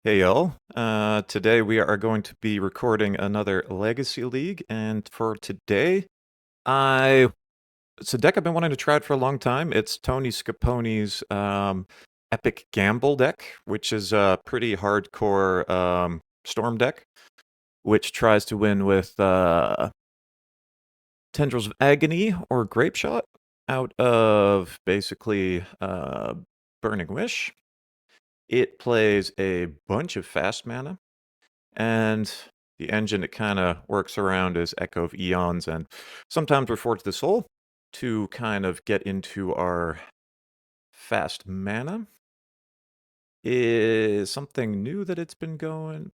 Hey y'all. Today we are going to be recording another Legacy League, and for today, I it's a deck I've been wanting to try out for a long time. It's Tony Scaponi's Epic Gamble deck, which is a pretty hardcore storm deck, which tries to win with Tendrils of Agony or Grape Shot out of basically Burning Wish. It plays a bunch of fast mana. And the engine it kind of works around is Echo of Eons, and sometimes we're Forge the Soul to kind of get into our fast mana. Is something new that it's been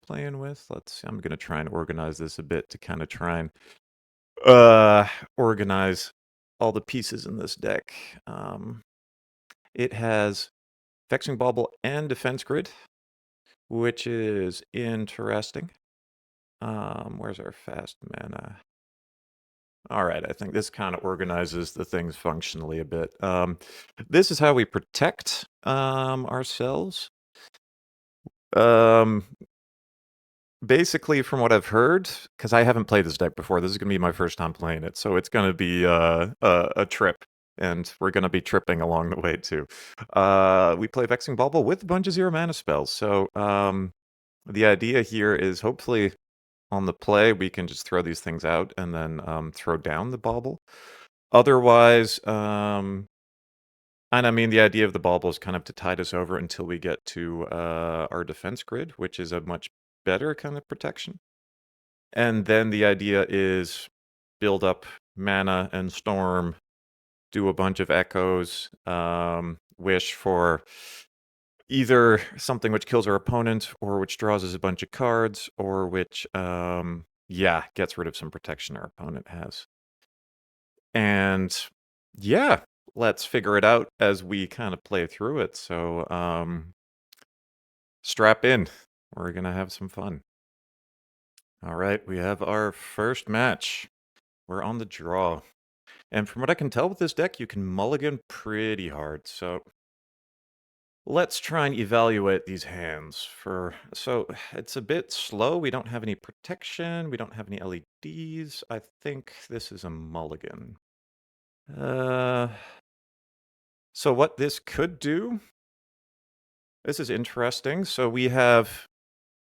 playing with. Let's see, I'm gonna try and organize this a bit to kind of try and organize all the pieces in this deck. It has Vexing Bauble and Defense Grid, which is interesting. Where's our fast mana? All right, I think this kind of organizes the things functionally a bit. This is how we protect ourselves. Um, Basically, from what I've heard, because I haven't played this deck before, this is going to be my first time playing it, so it's going to be a trip, and we're going to be tripping along the way too. We play Vexing Bauble with a bunch of 0 mana spells, so the idea here is hopefully on the play, we can just throw these things out and then throw down the bauble. Otherwise, and I mean, the idea of the bauble is kind of to tide us over until we get to our defense grid, which is a much better kind of protection. And then the idea is build up mana and storm, do a bunch of echoes, wish for either something which kills our opponent or which draws us a bunch of cards or which, yeah, gets rid of some protection our opponent has. And yeah, let's figure it out as we kind of play through it. So, strap in. We're going to have some fun. All right, we have our first match. We're on the draw. And from what I can tell with this deck, you can mulligan pretty hard. So let's try and evaluate these hands. So it's a bit slow. We don't have any protection. We don't have any LEDs. I think this is a mulligan. So what this could do, this is interesting. So we have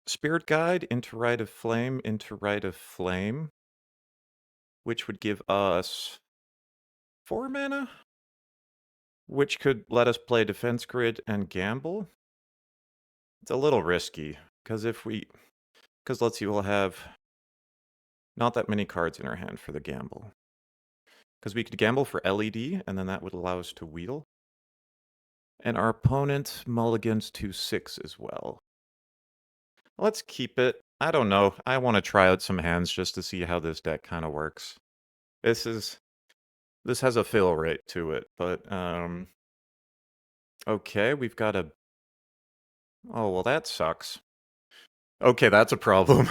Spirit Guide into Rite of Flame into Rite of Flame, which would give us 4 mana, which could let us play Defense Grid and Gamble. It's a little risky, because let's see, we'll have not that many cards in our hand for the Gamble. Because we could Gamble for LED, and then that would allow us to wheel. And our opponent mulligans to 6 as well. Let's keep it. I don't know. I want to try out some hands just to see how this deck kind of works. This has a fill rate to it, but okay, we've got a. Oh, well, that sucks. Okay, that's a problem.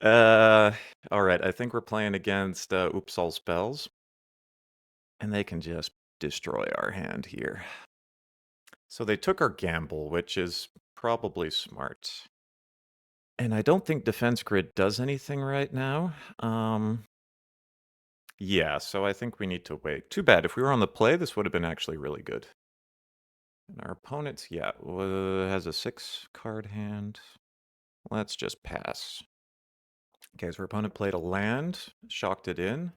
All right, I think we're playing against Oops All Spells, and they can just destroy our hand here. So they took our gamble, which is probably smart. And I don't think Defense Grid does anything right now. Yeah, so I think we need to wait. Too bad. If we were on the play, this would have been actually really good. And our opponent's, yeah, has a 6-card hand. Let's just pass. Okay, so our opponent played a land, shocked it in,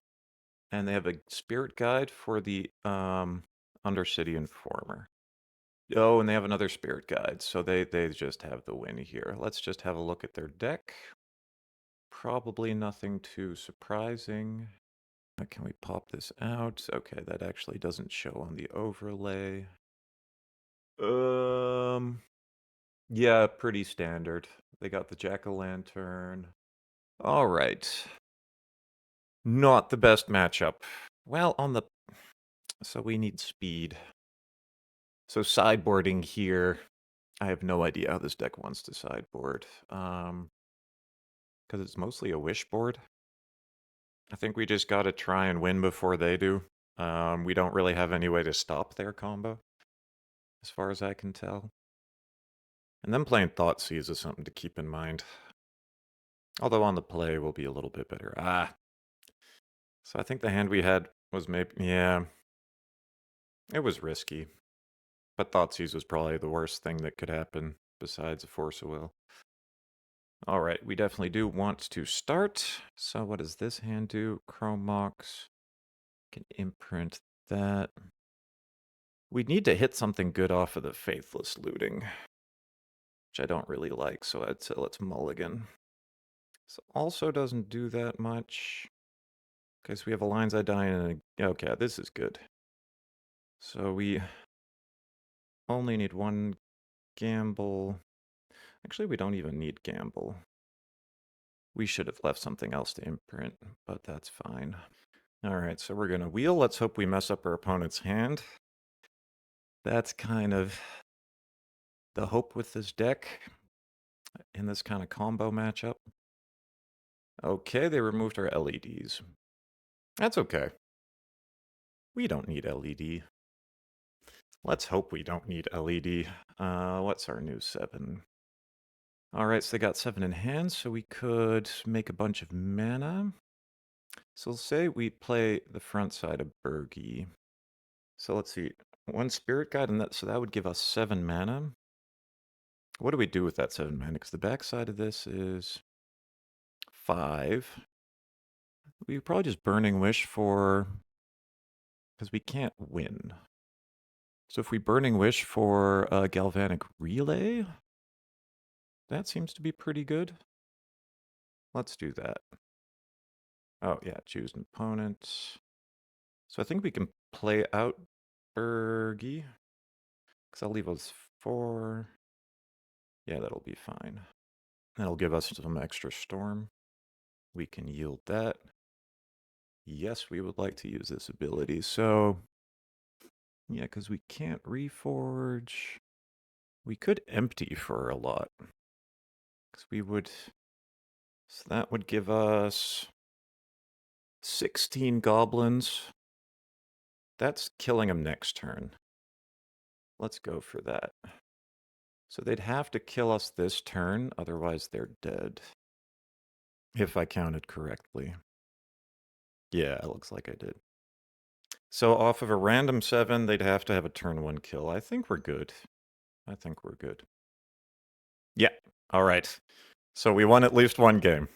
and they have a Spirit Guide for the Undercity Informer. Oh, and they have another Spirit Guide, so they just have the win here. Let's just have a look at their deck. Probably nothing too surprising. Can we pop this out? Okay, that actually doesn't show on the overlay. Yeah, pretty standard. They got the Jack-o'-lantern. All right. Not the best matchup. Well, so we need speed. So sideboarding here, I have no idea how this deck wants to sideboard. Because it's mostly a wish board. I think we just gotta try and win before they do. We don't really have any way to stop their combo, as far as I can tell. And then playing Thoughtseize is something to keep in mind. Although on the play will be a little bit better. So I think the hand we had was maybe, yeah, it was risky. But Thoughtseize was probably the worst thing that could happen besides a Force of Will. All right, we definitely do want to start. So what does this hand do? Chrome Mox. Can imprint that. We need to hit something good off of the Faithless looting, which I don't really like, so I'd say let's mulligan. This also doesn't do that much. Okay, so we have a Lion's Eye Dying and a... Okay, this is good. So we only need one gamble. Actually, we don't even need gamble. We should have left something else to imprint, but that's fine. All right, so we're going to wheel. Let's hope we mess up our opponent's hand. That's kind of the hope with this deck in this kind of combo matchup. Okay, they removed our LEDs. That's okay. We don't need LED. Let's hope we don't need LED. What's our new 7? All right, so they got 7 in hand, so we could make a bunch of mana. So let's say we play the front side of Bergie. So let's see, 1 Spirit Guide, and so that would give us 7 mana. What do we do with that 7 mana? Because the back side of this is 5. We probably just Burning Wish for... because we can't win. So if we Burning Wish for Galvanic Relay, that seems to be pretty good. Let's do that. Oh, yeah, choose an opponent. So I think we can play out Bergie. Because I'll leave us 4. Yeah, that'll be fine. That'll give us some extra storm. We can yield that. Yes, we would like to use this ability. So, yeah, because we can't reforge. We could empty for a lot. Because we would... So that would give us 16 goblins. That's killing them next turn. Let's go for that. So they'd have to kill us this turn, otherwise they're dead. If I counted correctly. Yeah, it looks like I did. So off of a random 7, they'd have to have a turn 1 kill. I think we're good. I think we're good. Yeah, all right. So we won at least 1 game.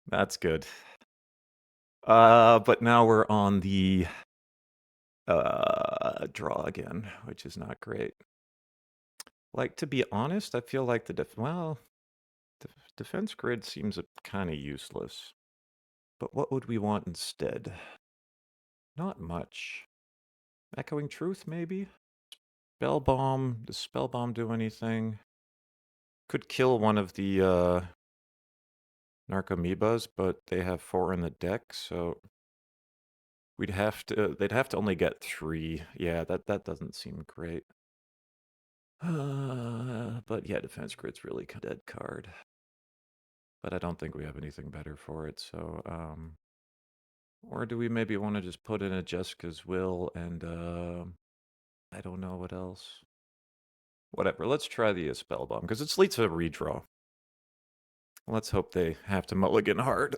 That's good. But now we're on the draw again, which is not great. Like, to be honest, I feel like the defense grid seems kind of useless. But what would we want instead? Not much. Echoing Truth, maybe? Spell Bomb. Does Spell Bomb do anything? Could kill one of the Narcomoebas, but they have 4 in the deck, so they'd have to only get 3. Yeah, that doesn't seem great. But yeah, Defense Grid's really a dead card. But I don't think we have anything better for it, so or do we maybe want to just put in a Jessica's Will and I don't know what else. Whatever, let's try the Spell Bomb, because it leads to a redraw. Let's hope they have to mulligan hard.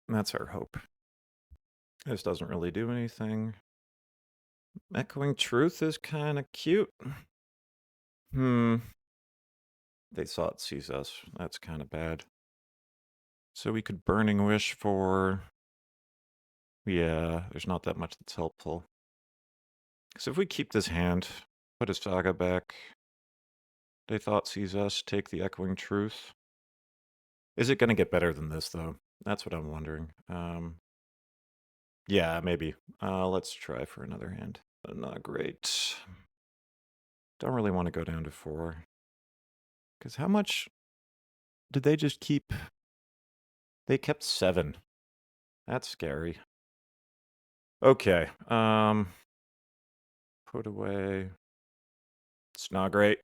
That's our hope. This doesn't really do anything. Echoing Truth is kind of cute. They thought sees us. That's kind of bad. So we could Burning Wish for... Yeah, there's not that much that's helpful. So if we keep this hand, put a Saga back, they thought sees us, take the Echoing Truth. Is it going to get better than this, though? That's what I'm wondering. Yeah, maybe. Let's try for another hand. Not great. Don't really want to go down to 4. Because how much did they just keep? They kept 7. That's scary. Okay. Put away. It's not great.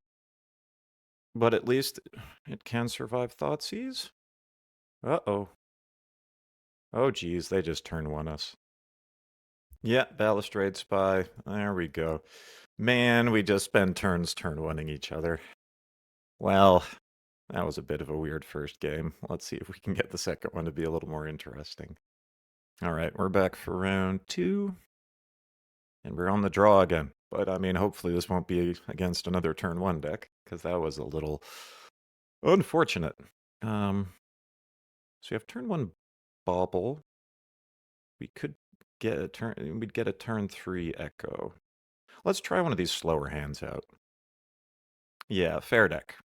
But at least it can survive Thoughtseize. Uh-oh. Oh, geez, they just turn 1 us. Yeah, Balustrade Spy. There we go. Man, we just spend turns turn-oneing each other. Well, that was a bit of a weird first game. Let's see if we can get the second one to be a little more interesting. All right, we're back for round 2, and we're on the draw again. But I mean, hopefully this won't be against another turn 1 deck, because that was a little unfortunate. So we have turn 1 Bauble. We could get a turn. We'd get a turn 3 Echo. Let's try one of these slower hands out. Yeah, fair deck.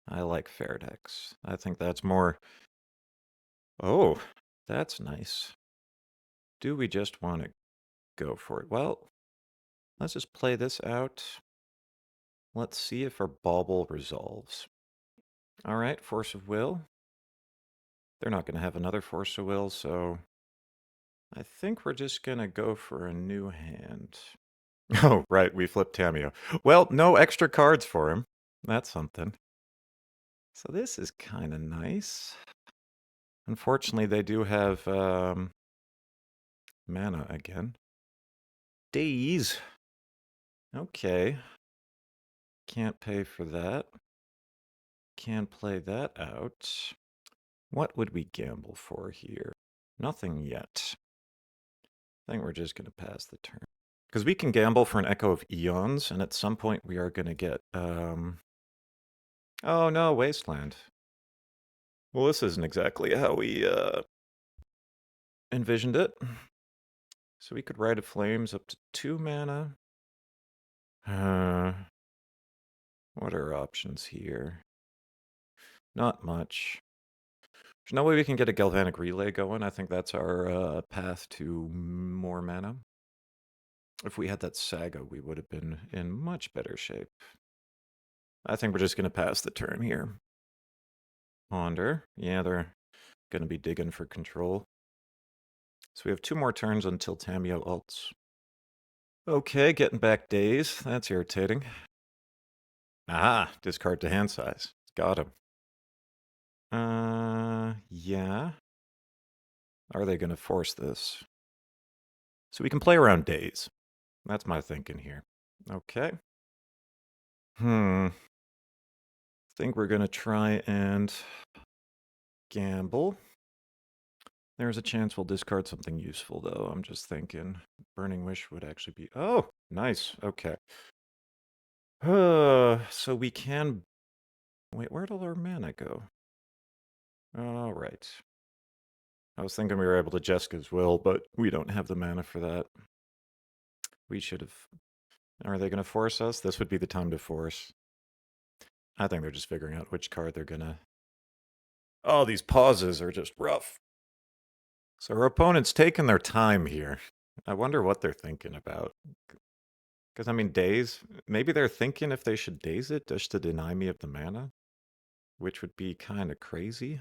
I like fair decks. I think that's more. Oh, that's nice. Do we just want to go for it? Well, let's just play this out. Let's see if our bauble resolves. All right, Force of Will. They're not going to have another Force of Will, so I think we're just going to go for a new hand. Oh, right, we flipped Tamio. Well, no extra cards for him. That's something. So this is kind of nice. Unfortunately, they do have mana again. Days. Okay. Can't pay for that. Can play that out. What would we gamble for here? Nothing yet. I think we're just going to pass the turn. Because we can gamble for an Echo of Eons, and at some point we are going to get... Oh no, Wasteland. Well, this isn't exactly how we envisioned it. So we could Rite of Flames up to 2 mana. What are options here? Not much. There's no way we can get a Galvanic Relay going. I think that's our path to more mana. If we had that Saga, we would have been in much better shape. I think we're just going to pass the turn here. Ponder. Yeah, they're going to be digging for control. So we have 2 more turns until Tamio ults. Okay, getting back Days. That's irritating. Ah, discard to hand size. Got him. Yeah. Are they going to force this? So we can play around Days. That's my thinking here. Okay. Think we're going to try and gamble. There's a chance we'll discard something useful, though. I'm just thinking Burning Wish would actually be... Oh, nice. Okay. So we can... Wait, where'd all our mana go? All right. I was thinking we were able to Jeska's Will, but we don't have the mana for that. We should have... Are they going to force us? This would be the time to force. I think they're just figuring out which card they're going to... Oh, these pauses are just rough. So our opponent's taking their time here. I wonder what they're thinking about. Because, I mean, Daze, maybe they're thinking if they should Daze it just to deny me of the mana, which would be kind of crazy.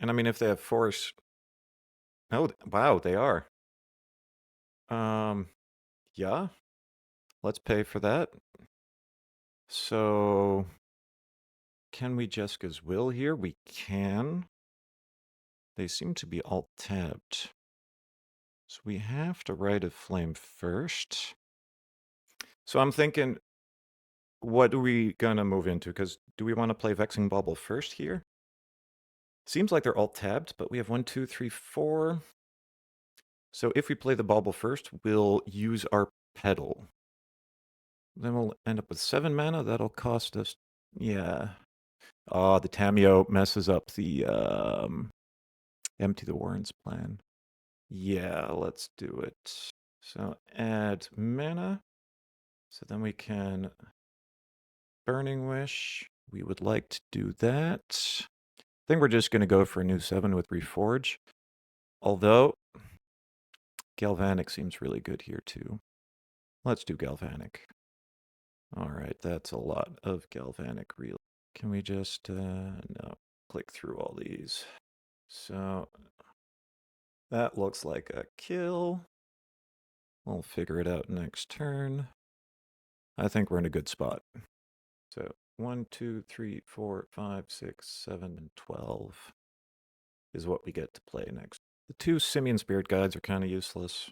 And, I mean, if they have Force... Oh, wow, they are. Yeah. Let's pay for that. So, can we Jeska's Will here? We can. They seem to be alt-tabbed. So we have to Rite of Flame first. So I'm thinking, what are we going to move into? Because do we want to play Vexing Bauble first here? Seems like they're alt-tabbed, but we have 1, 2, 3, 4. So if we play the Bauble first, we'll use our Pedal. Then we'll end up with 7 mana. That'll cost us... Yeah. Oh, the Tamio messes up the Empty the Warrens plan. Yeah, let's do it. So add mana. So then we can Burning Wish. We would like to do that. I think we're just going to go for a new 7 with Reforge. Although, Galvanic seems really good here too. Let's do Galvanic. All right, that's a lot of Galvanic real. Can we just, no, click through all these. So, that looks like a kill. We'll figure it out next turn. I think we're in a good spot. So 1, 2, 3, 4, 5, 6, 7, and 12 is what we get to play next. The 2 Simian Spirit Guides are kind of useless.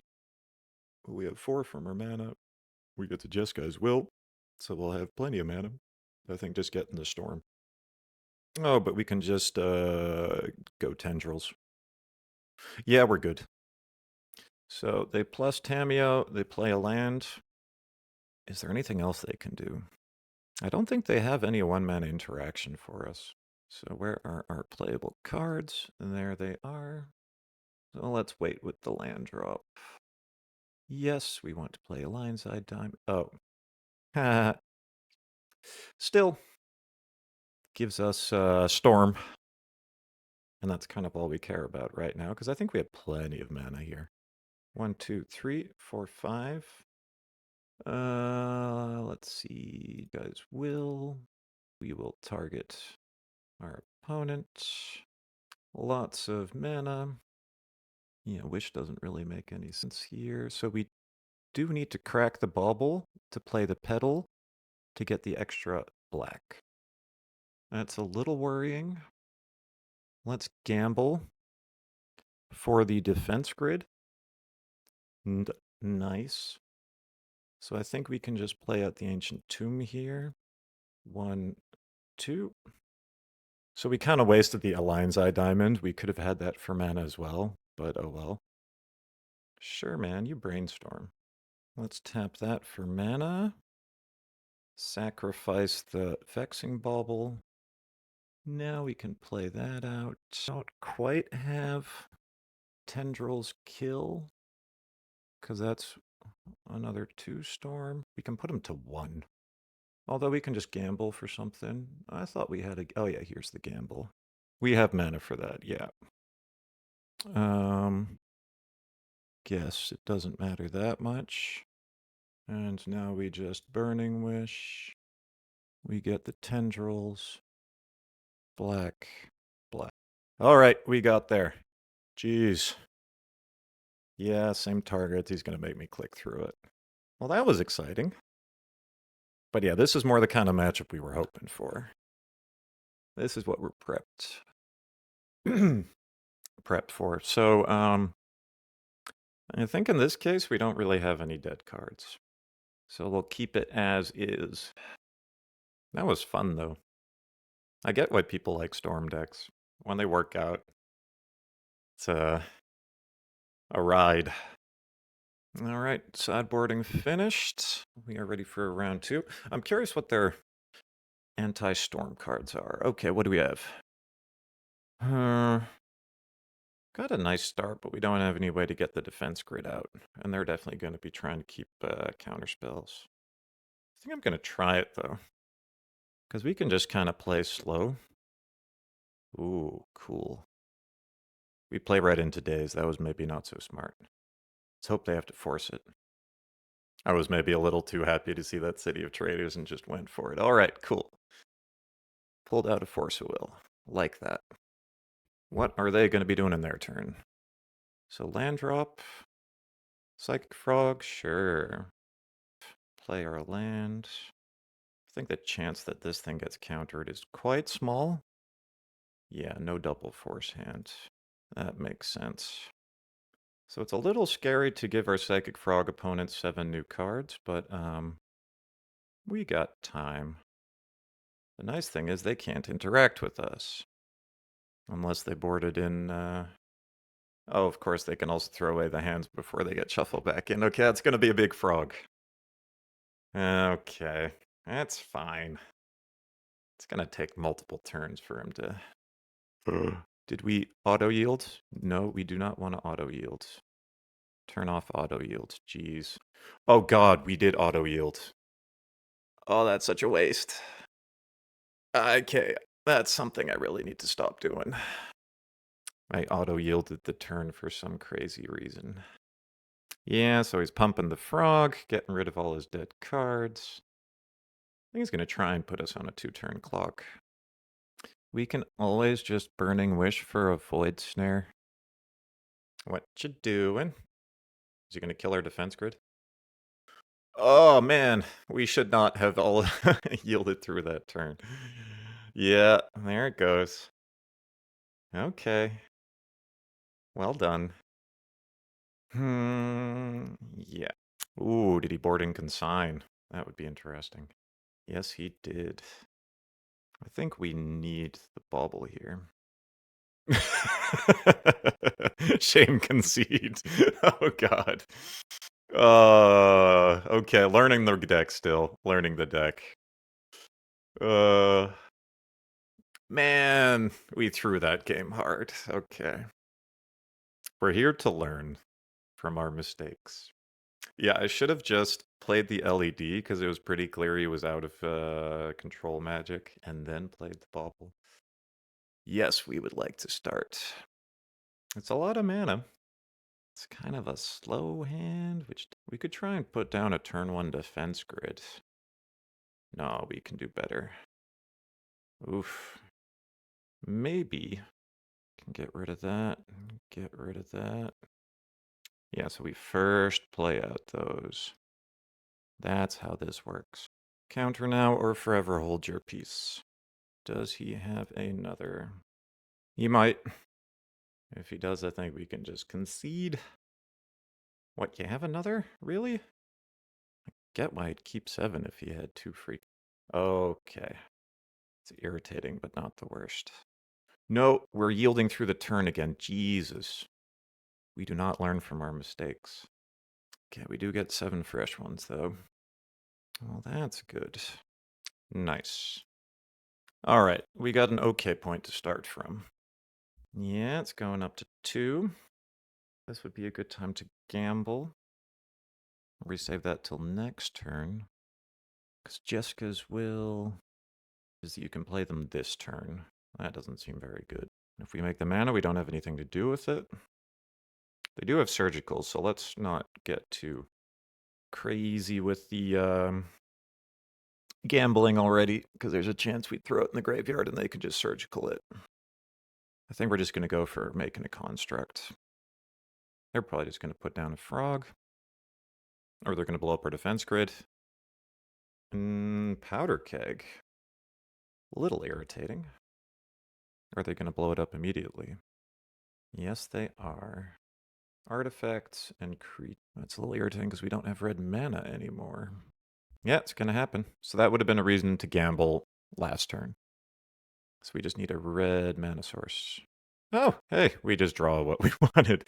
We have 4 from our mana. We get to Jesska's will, so we'll have plenty of mana. I think just getting the storm. Oh, but we can just go tendrils. Yeah, we're good. So they plus Tameo, they play a land. Is there anything else they can do? I don't think they have any one-mana interaction for us. So where are our playable cards? And there they are. So let's wait with the land drop. Yes, we want to play a Lionside Diamond. Oh. Still gives us Storm. And that's kind of all we care about right now, because I think we have plenty of mana here. 1, 2, 3, 4, 5. Let's see. Guys will. We will target our opponent. Lots of mana. Yeah, Wish doesn't really make any sense here. So we do need to crack the bauble to play the pedal to get the extra black. That's a little worrying. Let's gamble for the defense grid. Nice. So I think we can just play out the Ancient Tomb here. 1, 2. So we kind of wasted the Alliance Eye Diamond. We could have had that for mana as well, but oh well. Sure, man, you brainstorm. Let's tap that for mana. Sacrifice the Vexing Bauble. Now we can play that out. Don't quite have Tendrils kill, because that's another 2 storm. We can put them to 1. Although we can just gamble for something. I thought we had a... Oh yeah, here's the gamble. We have mana for that, yeah. Guess it doesn't matter that much. And now we just Burning Wish. We get the Tendrils. Black. Black. All right, we got there. Jeez. Yeah, same target. He's going to make me click through it. Well, that was exciting. But yeah, this is more the kind of matchup we were hoping for. This is what we're prepped. prepped for. So, I think in this case, we don't really have any dead cards. So we'll keep it as is. That was fun, though. I get why people like Storm decks. When they work out, it's a ride. All right, sideboarding finished. We are ready for round 2. I'm curious what their anti-storm cards are. Okay, what do we have? Got a nice start, but we don't have any way to get the defense grid out. And they're definitely going to be trying to keep counter spells. I think I'm going to try it, though. Because we can just kind of play slow. Ooh, cool. We play right into Daze. That was maybe not so smart. Let's hope they have to force it. I was maybe a little too happy to see that City of Traders and just went for it. All right, cool. Pulled out a Force of Will. Like that. What are they going to be doing in their turn? So land drop. Psychic Frog, sure. Play our land. I think the chance that this thing gets countered is quite small. Yeah, no double force hand. That makes sense. So it's a little scary to give our Psychic Frog opponent 7 new cards, but we got time. The nice thing is they can't interact with us. Unless they boarded in... Oh, of course, they can also throw away the hands before they get shuffled back in. Okay, that's going to be a big frog. Okay, that's fine. It's going to take multiple turns for him to... Did we auto-yield? No, we do not want to auto-yield. Turn off auto-yield. Jeez. Oh god, we did auto-yield. Oh, that's such a waste. Okay, that's something I really need to stop doing. I auto-yielded the turn for some crazy reason. Yeah, so he's pumping the frog, getting rid of all his dead cards. I think he's going to try and put us on a 2-turn clock. We can always just Burning Wish for a Void Snare. What you doing? Is he going to kill our defense grid? Oh man, we should not have all yielded through that turn. Yeah, there it goes. Okay. Well done. Yeah. Ooh, did he board and consign? That would be interesting. Yes, he did. I think we need the bauble here. Shame concede. Oh God. Okay, learning the deck still. Learning the deck. Uh, man, we threw that game hard. Okay. We're here to learn from our mistakes. Yeah, I should have just played the LED because it was pretty clear he was out of control magic and then played the bauble. Yes, we would like to start. It's a lot of mana. It's kind of a slow hand, which we could try and put down a turn 1 defense grid. No, we can do better. Oof. Maybe. Can get rid of that. Get rid of that. Yeah, so we first play out those. That's how this works. Counter now or forever hold your peace. Does he have another? He might. If he does, I think we can just concede. What, you have another? Really? I get why he'd keep 7 if he had 2 free. Okay. It's irritating, but not the worst. No, we're yielding through the turn again. Jesus. We do not learn from our mistakes. Okay, we do get 7 fresh ones, though. Well, that's good. Nice. All right, we got an okay point to start from. Yeah, it's going up to 2. This would be a good time to gamble. Resave that till next turn. Because Jessica's will is that you can play them this turn. That doesn't seem very good. If we make the mana, we don't have anything to do with it. They do have surgical, so let's not get too crazy with the gambling already, because there's a chance we'd throw it in the graveyard and they could just surgical it. I think we're just going to go for making a construct. They're probably just going to put down a frog. Or they're going to blow up our defense grid. Powder keg. A little irritating. Or are they going to blow it up immediately? Yes, they are. Artifacts and creep. That's a little irritating because we don't have red mana anymore. Yeah, it's going to happen. So that would have been a reason to gamble last turn. So we just need a red mana source. Oh, hey, we just draw what we wanted.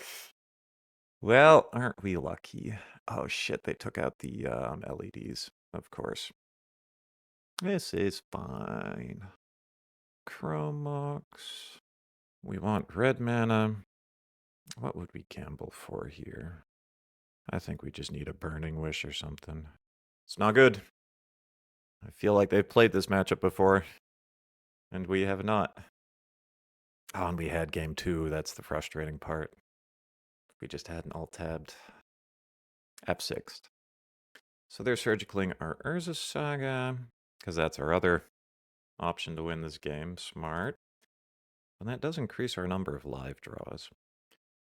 Well, aren't we lucky? Oh shit, they took out the LEDs, of course. This is fine. Chromox. We want red mana. What would we gamble for here? I think we just need a Burning Wish or something. It's not good. I feel like they've played this matchup before, and we have not. Oh, and we had game 2. That's the frustrating part. We just hadn't alt-tabbed F6. So they're surgicaling our Urza Saga, because that's our other option to win this game. Smart. And that does increase our number of live draws.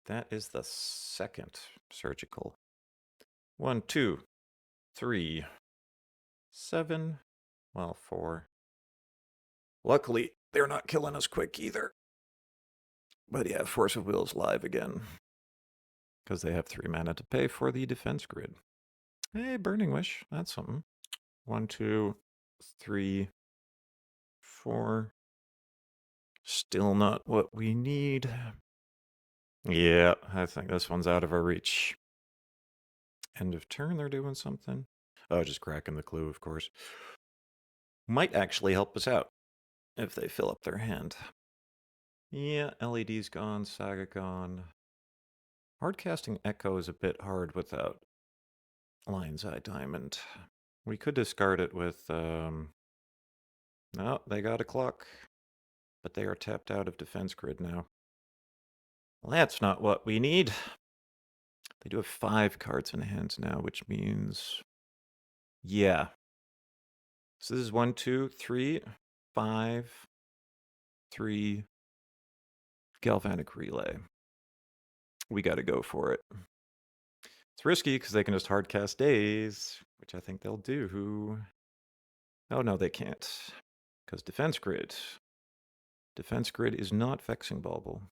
That is the second surgical. 1, 2, 3, 7. Well, 4. Luckily, they're not killing us quick either. But yeah, Force of Will's live again. Because they have 3 mana to pay for the defense grid. Hey, Burning Wish. That's something. 1, 2, 3, 4. Still not what we need. Yeah, I think this one's out of our reach. End of turn, they're doing something. Oh, just cracking the clue, of course. Might actually help us out if they fill up their hand. Yeah, LED's gone, Saga gone. Hardcasting Echo is a bit hard without Lion's Eye Diamond. We could discard it with, no, they got a clock. But they are tapped out of defense grid now. Well, that's not what we need. They do have 5 cards in hand now, which means, yeah. So this is 1, 2, 3, 5, 3, Galvanic Relay. We got to go for it. It's risky because they can just hardcast Daze, which I think they'll do. Oh, no, they can't. Because Defense Grid. Defense Grid is not Vexing Bauble.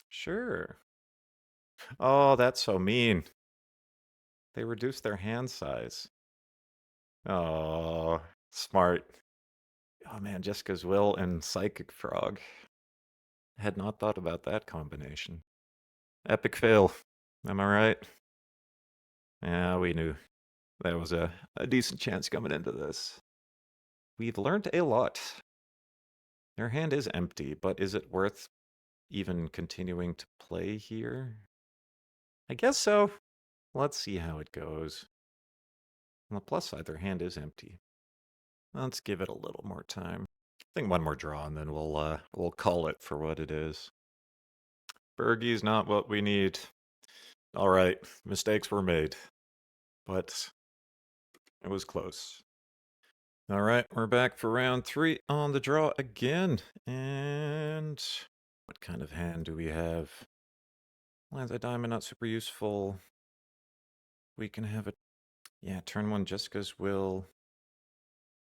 Sure. Oh, that's so mean. They reduced their hand size. Oh, smart. Oh man, Jessica's Will and Psychic Frog. Had not thought about that combination. Epic fail. Am I right? Yeah, we knew that was a decent chance coming into this. We've learned a lot. Their hand is empty, but is it worth even continuing to play here? I guess so. Let's see how it goes. On the plus side, their hand is empty. Let's give it a little more time. I think one more draw and then we'll call it for what it is. Bergie's not what we need. All right, mistakes were made, but it was close. All right, we're back for round 3 on the draw again. And what kind of hand do we have? Lands a diamond, not super useful. We can have it. Yeah, turn 1 Jessica's Will.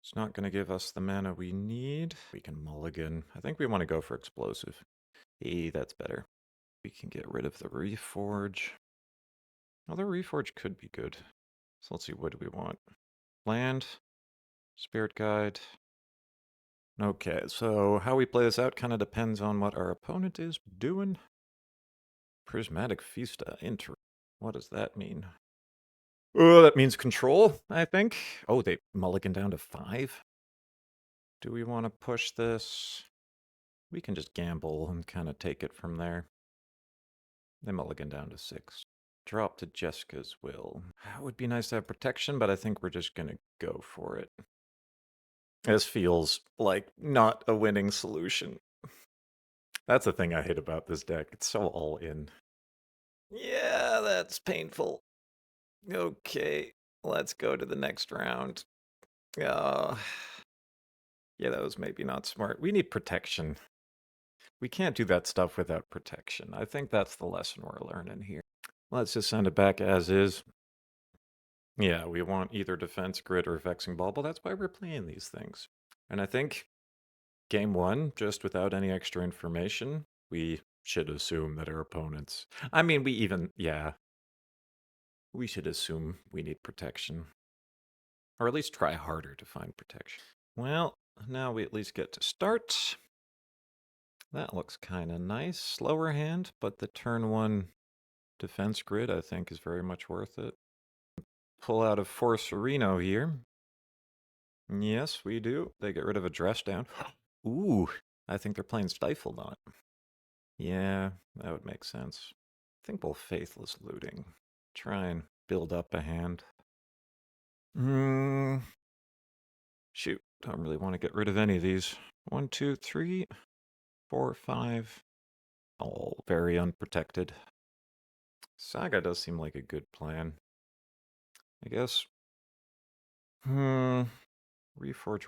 It's not going to give us the mana we need. We can mulligan. I think we want to go for explosive. Hey, that's better. We can get rid of the Reforge. Oh, the Reforge could be good. So let's see, what do we want? Land, Spirit Guide. Okay, so how we play this out kind of depends on what our opponent is doing. Prismatic Fista, what does that mean? Oh, that means control, I think. Oh, they mulligan down to 5. Do we want to push this? We can just gamble and kind of take it from there. They mulligan down to 6. Drop to Jessica's Will. It would be nice to have protection, but I think we're just going to go for it. This feels like not a winning solution. That's the thing I hate about this deck. It's so all in. Yeah, that's painful. Okay, let's go to the next round. Yeah, that was maybe not smart. We need protection. We can't do that stuff without protection. I think that's the lesson we're learning here. Let's just send it back as is. Yeah, we want either defense, grid, or vexing bauble. That's why we're playing these things. And I think game 1, just without any extra information, we should assume that our opponents... I mean, we should assume we need protection. Or at least try harder to find protection. Well, now we at least get to start. That looks kind of nice. Slower hand, but the turn 1 defense grid I think is very much worth it. Pull out a Force Reno here. Yes, we do. They get rid of a dress down. Ooh, I think they're playing Stiflenought. Yeah, that would make sense. I think we'll Faithless Looting. Try and build up a hand. Shoot, don't really want to get rid of any of these. 1, 2, 3, 4, 5. All very unprotected. Saga does seem like a good plan. I guess. Reforge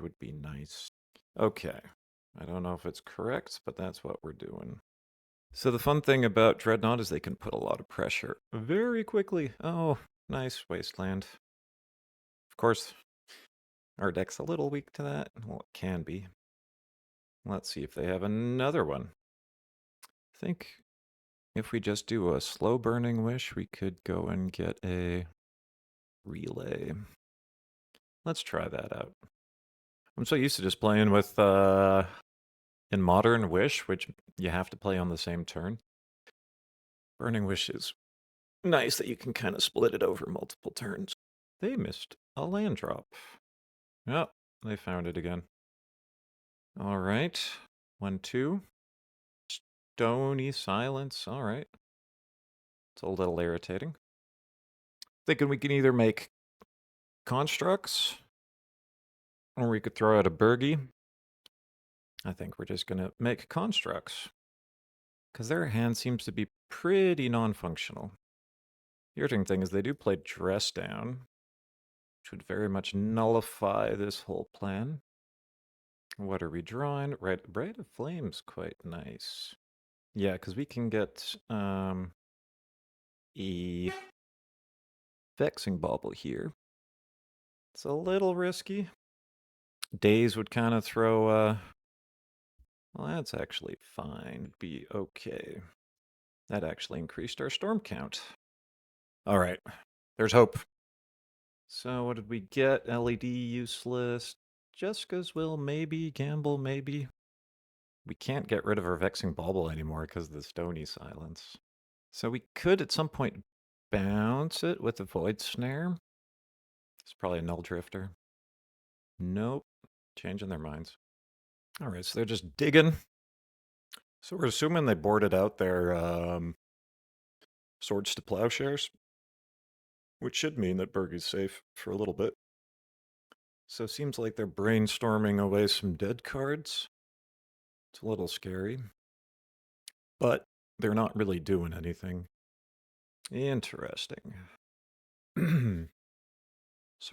would be nice. Okay. I don't know if it's correct, but that's what we're doing. So the fun thing about Dreadnought is they can put a lot of pressure very quickly. Oh, nice Wasteland. Of course, our deck's a little weak to that. Well, it can be. Let's see if they have another one. I think if we just do a slow burning wish, we could go and get a relay. Let's try that out. I'm so used to just playing with, in Modern Wish, which you have to play on the same turn. Burning Wish is nice that you can kind of split it over multiple turns. They missed a land drop. Yep, they found it again. All right, 1, 2. Stony Silence, all right. It's a little irritating. Thinking we can either make constructs or we could throw out a Bergie. I think we're just gonna make constructs because their hand seems to be pretty non-functional. The irritating thing is they do play Dress Down, which would very much nullify this whole plan. What are we drawing? Right, Bright of Flame's quite nice. Yeah, because we can get a Vexing Bauble here. It's a little risky. Daze would kind of throw, well, that's actually fine. Be okay. That actually increased our storm count. All right. There's hope. So what did we get? LED useless. Jessica's will, maybe. Gamble, maybe. We can't get rid of our Vexing Bauble anymore because of the Stony Silence. So we could at some point bounce it with a Void Snare. It's probably a Null Drifter. Nope. Changing their minds. All right, so they're just digging. So we're assuming they boarded out their Swords to Plowshares, which should mean that Bergie's safe for a little bit. So it seems like they're brainstorming away some dead cards. It's a little scary. But they're not really doing anything. Interesting. So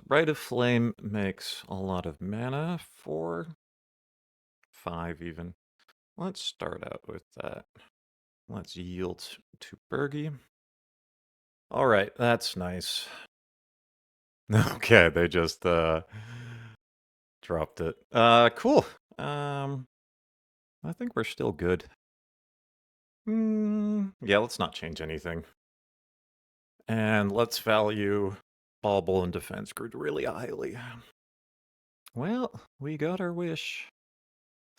Rite of Flame makes a lot of mana, 4, 5 even. Let's start out with that. Let's yield to Bergie. All right, that's nice. Okay, they just dropped it. Cool. I think we're still good. Yeah, let's not change anything. And let's value Bauble and Defense Grid really highly. Well, we got our wish.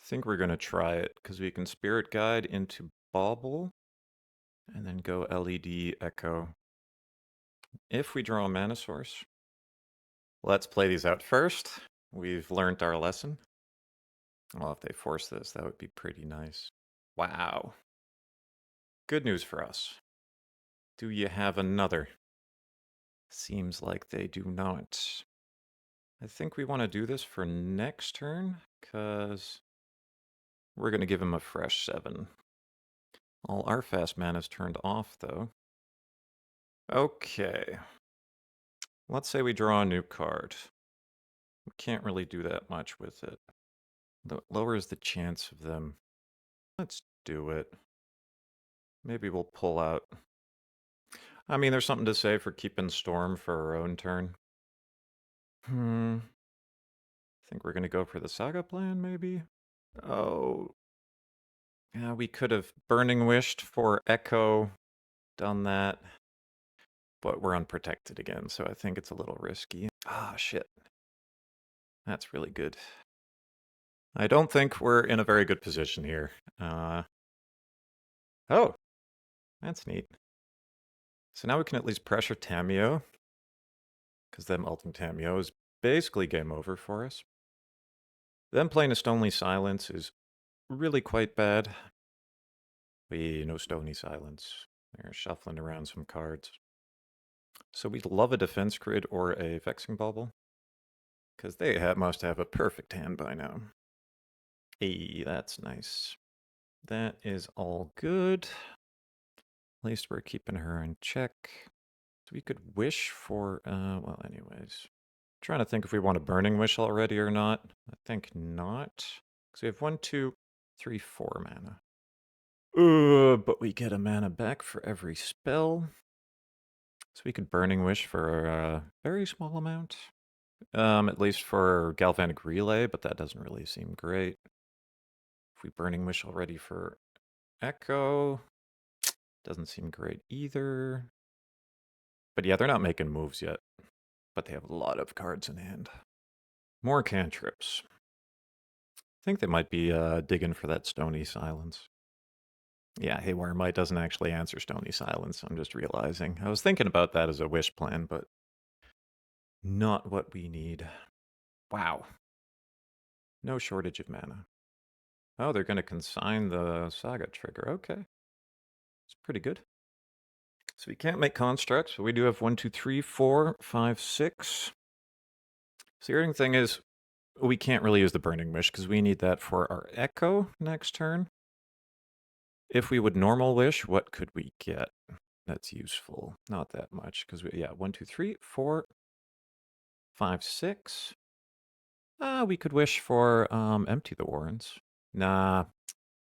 I think we're gonna try it, because we can Spirit Guide into Bauble, and then go LED Echo. If we draw a mana source. Let's play these out first. We've learned our lesson. Well, if they force this, that would be pretty nice. Wow. Good news for us. Do you have another? Seems like they do not. I think we want to do this for next turn, because we're going to give him a fresh 7. All our fast mana's turned off, though. Okay. Let's say we draw a new card. We can't really do that much with it. That lowers the chance of them. Let's do it. Maybe we'll pull out. I mean, there's something to say for keeping Storm for our own turn. I think we're going to go for the Saga plan, maybe? Oh. Yeah, we could have Burning Wished for Echo, done that. But we're unprotected again, so I think it's a little risky. Ah, shit. That's really good. I don't think we're in a very good position here. Oh, that's neat. So now we can at least pressure Tamio, because them ulting Tamio is basically game over for us. Them playing a Stony Silence is really quite bad. No Stony Silence. They're shuffling around some cards. So we'd love a Defense Grid or a Vexing Bauble, because they must have a perfect hand by now. Hey, that's nice. That is all good. At least we're keeping her in check. So we could wish for, well, anyways. Trying to think if we want a Burning Wish already or not. I think not. Because we have 1, 2, 3, 4 mana. But we get a mana back for every spell. So we could Burning Wish for a very small amount. At least for Galvanic Relay, but that doesn't really seem great. If we Burning Wish already for Echo, doesn't seem great either. But yeah, they're not making moves yet. But they have a lot of cards in hand. More cantrips. I think they might be digging for that Stony Silence. Yeah, Haywire Might doesn't actually answer Stony Silence, I'm just realizing. I was thinking about that as a wish plan, but not what we need. Wow. No shortage of mana. Oh, they're going to consign the Saga trigger. Okay. It's pretty good. So we can't make constructs, but we do have 1, 2, 3, 4, 5, 6. So the other thing is, we can't really use the Burning Wish because we need that for our Echo next turn. If we would normal wish, what could we get that's useful? Not that much, because yeah, 1, 2, 3, 4, 5, 6. We could wish for Empty the Warrens. Nah,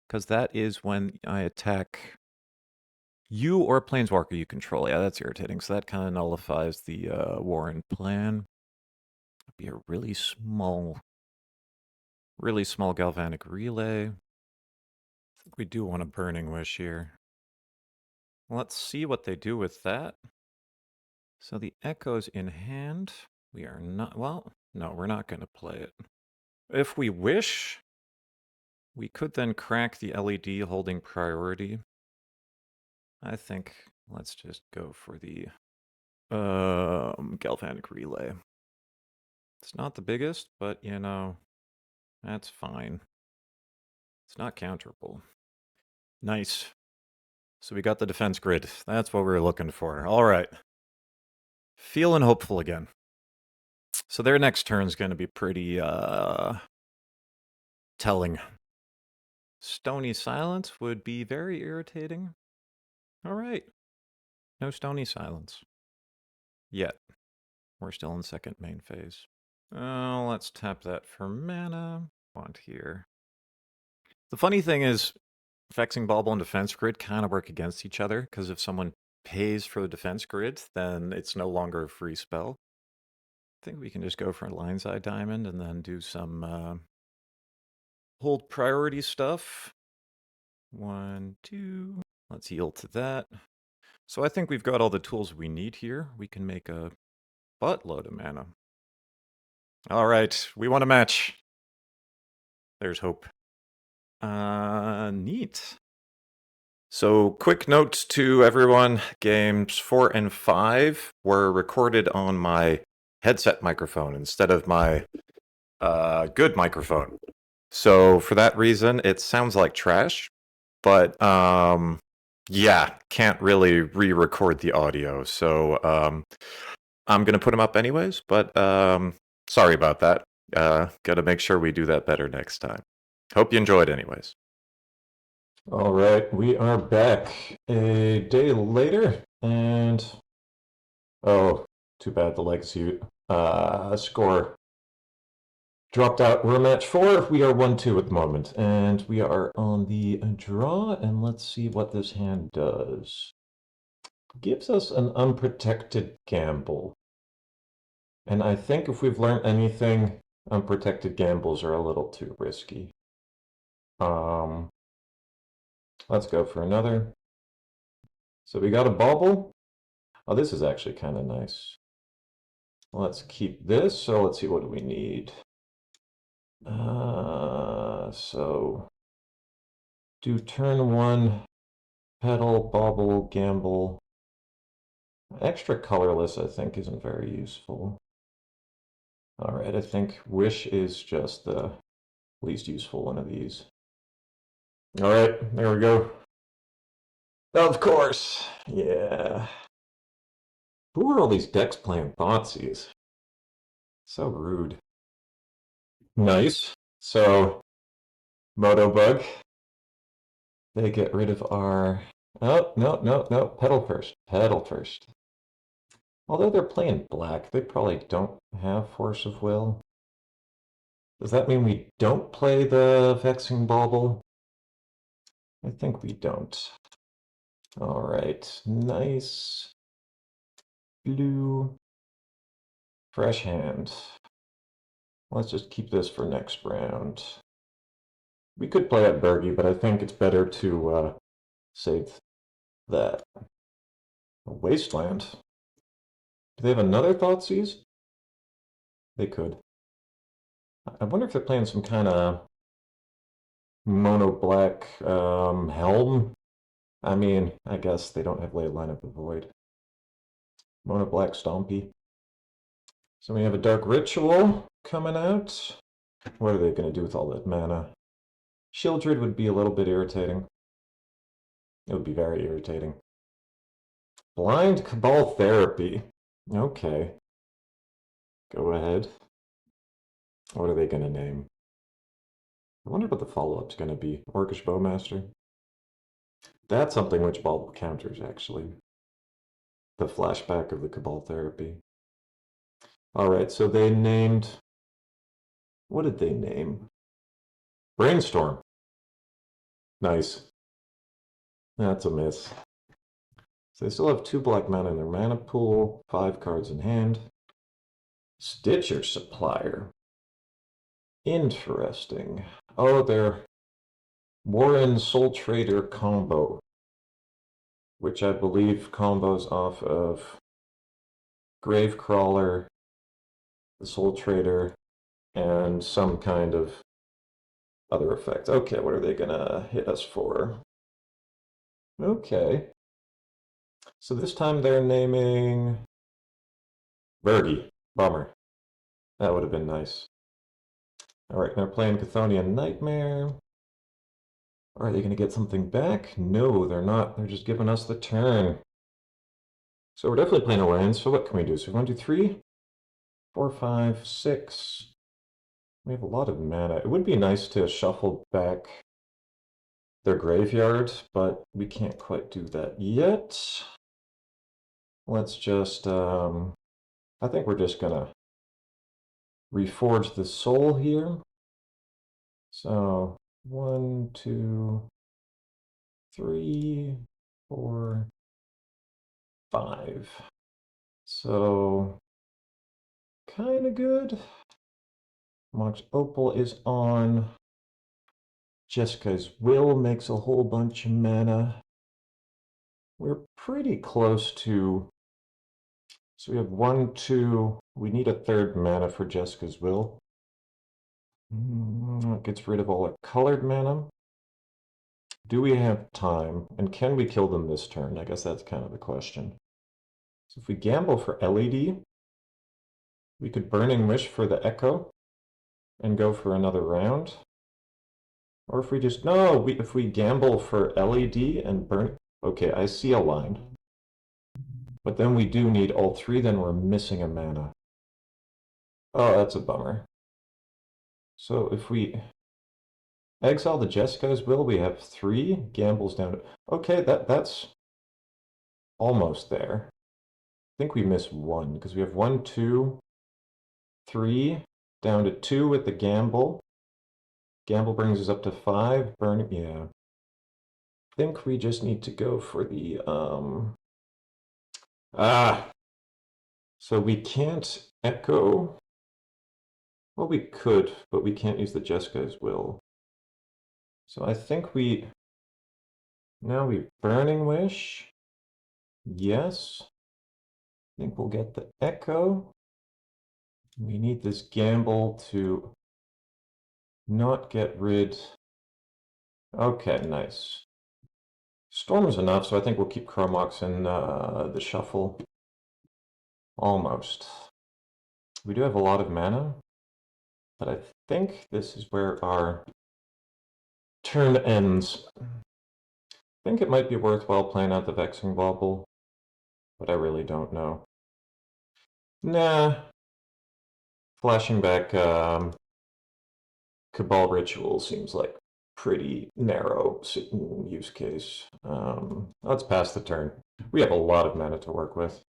because that is when I attack you or Planeswalker you control. Yeah, that's irritating. So that kind of nullifies the Warren plan. It'd be a really small Galvanic Relay. I think we do want a Burning Wish here. Let's see what they do with that. So the Echo's in hand. We are not, well, no, we're not going to play it. If we wish, we could then crack the LED holding priority. I think let's just go for the galvanic relay. It's not the biggest, but you know, that's fine. It's not counterable. Nice. So we got the defense grid. That's what we were looking for. All right. Feeling hopeful again. So their next turn is going to be pretty telling. Stony silence would be very irritating. All right. No stony silence. Yet. We're still in second main phase. Let's tap that for mana. Want here. The funny thing is, Vexing Bauble and Defense Grid kind of work against each other, because if someone pays for the Defense Grid, then it's no longer a free spell. I think we can just go for a Lion's Eye Diamond and then do some hold priority stuff. 1, 2. Let's heal to that. So I think we've got all the tools we need here. We can make a buttload of mana. All right, we want a match. There's hope. Neat. So, quick note to everyone, games 4 and 5 were recorded on my headset microphone instead of my good microphone. So, for that reason, it sounds like trash, but yeah, can't really re-record the audio. So, I'm going to put them up anyways, but sorry about that. Got to make sure we do that better next time. Hope you enjoyed anyways. All right, we are back a day later, and oh, too bad the legacy score dropped out. We're match 4. We are 1-2 at the moment, and we are on the draw, and let's see what this hand does. Gives us an unprotected gamble. And I think if we've learned anything, unprotected gambles are a little too risky. Let's go for another. So we got a bauble. Oh, this is actually kind of nice. Let's keep this. So let's see, what do we need? So do turn 1, petal, bauble, gamble. Extra colorless, I think, isn't very useful. All right, I think wish is just the least useful one of these. All right, there we go. Of course, yeah. Who are all these decks playing Thoughtseize? So rude. Nice. So, Motobug. They get rid of our... Oh, no. Petal first. Petal first. Although they're playing black, they probably don't have Force of Will. Does that mean we don't play the Vexing Bauble? I think we don't. All right. Nice. Blue. Fresh hand. Let's just keep this for next round. We could play at Bergie, but I think it's better to save that. A Wasteland. Do they have another Thoughtseize? They could. I wonder if they're playing some kind of mono black helm. I mean, I guess they don't have Leyline of the Void. Mono black Stompy. So we have a Dark Ritual coming out. What are they going to do with all that mana? Shieldred would be a little bit irritating. It would be very irritating. Blind Cabal Therapy. Okay. Go ahead. What are they going to name? I wonder what the follow-up's going to be. Orcish Bowmaster? That's something which Bauble counters, actually. The flashback of the Cabal Therapy. Alright, so they named... What did they name? Brainstorm. Nice. That's a miss. So they still have 2 black mana in their mana pool, 5 cards in hand. Stitcher Supplier. Interesting. Oh, they're Warren Soultrader combo, which I believe combos off of Gravecrawler, the Soultrader, and some kind of other effect. Okay, what are they gonna hit us for? Okay. So this time they're naming Bergie. Bummer. That would have been nice. Alright, they're playing Chthonian Nightmare. Are they going to get something back? No, they're not. They're just giving us the turn. So we're definitely playing a land. So what can we do? So 1, 2, 3, 4, 5, 6. We have a lot of mana. It would be nice to shuffle back their graveyard, but we can't quite do that yet. Let's just, I think we're just going to reforge the soul here. So 1, 2, 3, 4, 5. So kind of good. Mox Opal is on. Jessica's Will makes a whole bunch of mana. We're pretty close to. So we have 1, 2. We need a third mana for Jessica's Will. It gets rid of all our colored mana. Do we have time? And can we kill them this turn? I guess that's kind of the question. So if we gamble for LED, we could Burning Wish for the Echo and go for another round. Or if we just, no, if we gamble for LED and burn, okay, I see a line. But then we do need all 3, then we're missing a mana. Oh, that's a bummer. So if we exile the Jessica's Will, we have 3, gambles down to, okay, that's almost there. I think we miss 1, because we have 1, 2, 3, down to 2 with the gamble. Gamble brings us up to 5, burn, yeah. I think we just need to go for the, so we can't echo. Well, we could, but we can't use the Jessica's Will. So I think now we Burning Wish. Yes. I think we'll get the echo. We need this gamble to not get rid. Okay, nice. Storm's enough, so I think we'll keep Chromox in the shuffle. Almost. We do have a lot of mana, but I think this is where our turn ends. I think it might be worthwhile playing out the Vexing Bauble, but I really don't know. Nah. Flashing back Cabal Ritual seems like pretty narrow use case. Let's pass the turn. We have a lot of mana to work with.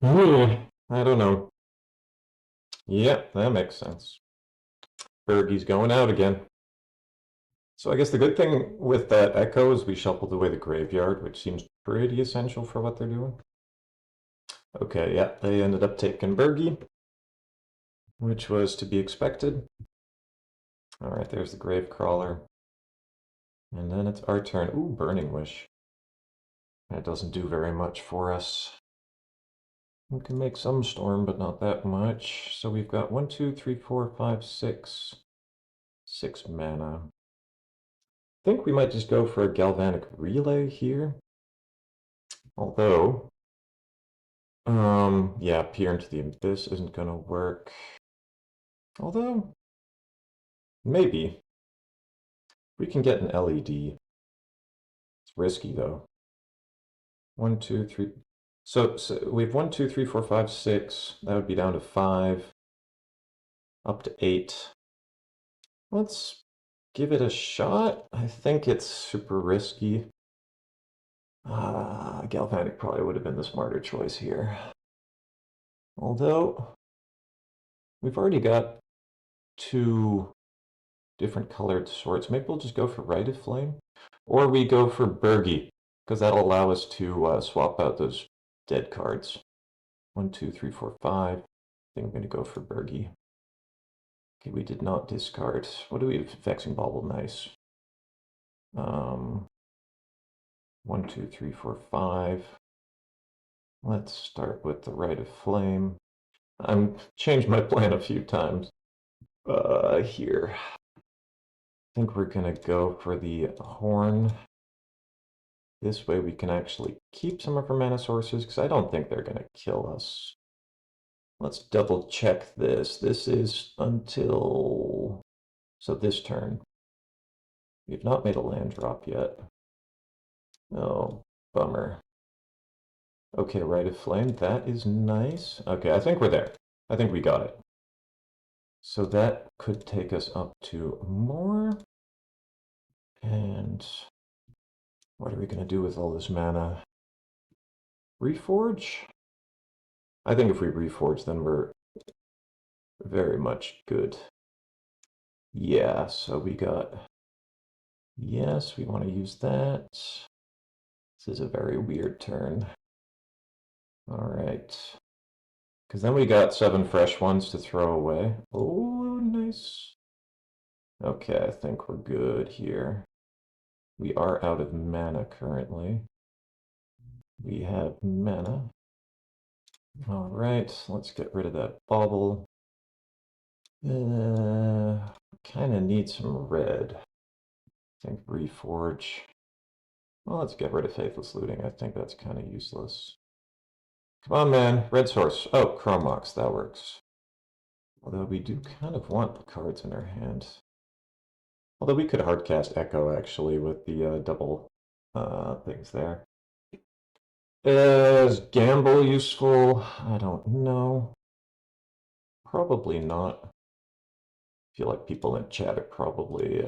I don't know. Yep, that makes sense. Bergie's going out again. So I guess the good thing with that Echo is we shuffled away the graveyard, which seems pretty essential for what they're doing. Okay, yeah, they ended up taking Bergie, which was to be expected. All right, there's the Gravecrawler. And then it's our turn. Ooh, Burning Wish. That doesn't do very much for us. We can make some storm, but not that much. So we've got 1, 2, 3, 4, 5, 6. 6 mana. I think we might just go for a Galvanic Relay here. Although, yeah, Peer into the Abyss isn't going to work. Although, maybe. We can get an LED. It's risky, though. 1, 2, 3. So we have 1, 2, 3, 4, 5, 6. That would be down to 5. Up to 8. Let's give it a shot. I think it's super risky. Galvanic probably would have been the smarter choice here. Although, we've already got 2 different colored swords. Maybe we'll just go for Rite of Flame. Or we go for Bergie, because that'll allow us to swap out those dead cards. 1, 2, 3, 4, 5. I think I'm going to go for Bergie. Okay, we did not discard. What do we have? Vexing Bauble, nice. 1, 2, 3, 4, 5. Let's start with the Rite of Flame. I'm changed my plan a few times. Here. I think we're gonna go for the Horn. This way we can actually keep some of our mana sources, because I don't think they're gonna kill us. Let's double check this. This is until... So this turn. We've not made a land drop yet. Oh, bummer. Okay, Rite of Flame, that is nice. Okay, I think we're there. I think we got it. So that could take us up to more. And what are we going to do with all this mana? Reforge? I think if we reforge, then we're very much good. Yeah, so we got... Yes, we want to use that. This is a very weird turn. All right. Because then we got 7 fresh ones to throw away. Oh, nice. Okay, I think we're good here. We are out of mana currently. We have mana. All right, let's get rid of that bauble. Kind of need some red. I think reforge. Well, let's get rid of Faithless Looting. I think that's kind of useless. Come on, man. Red source. Oh, Chrome Mox. That works. Although we do kind of want the cards in our hand. Although we could hardcast Echo, actually, with the double things there. Is Gamble useful? I don't know. Probably not. I feel like people in chat are probably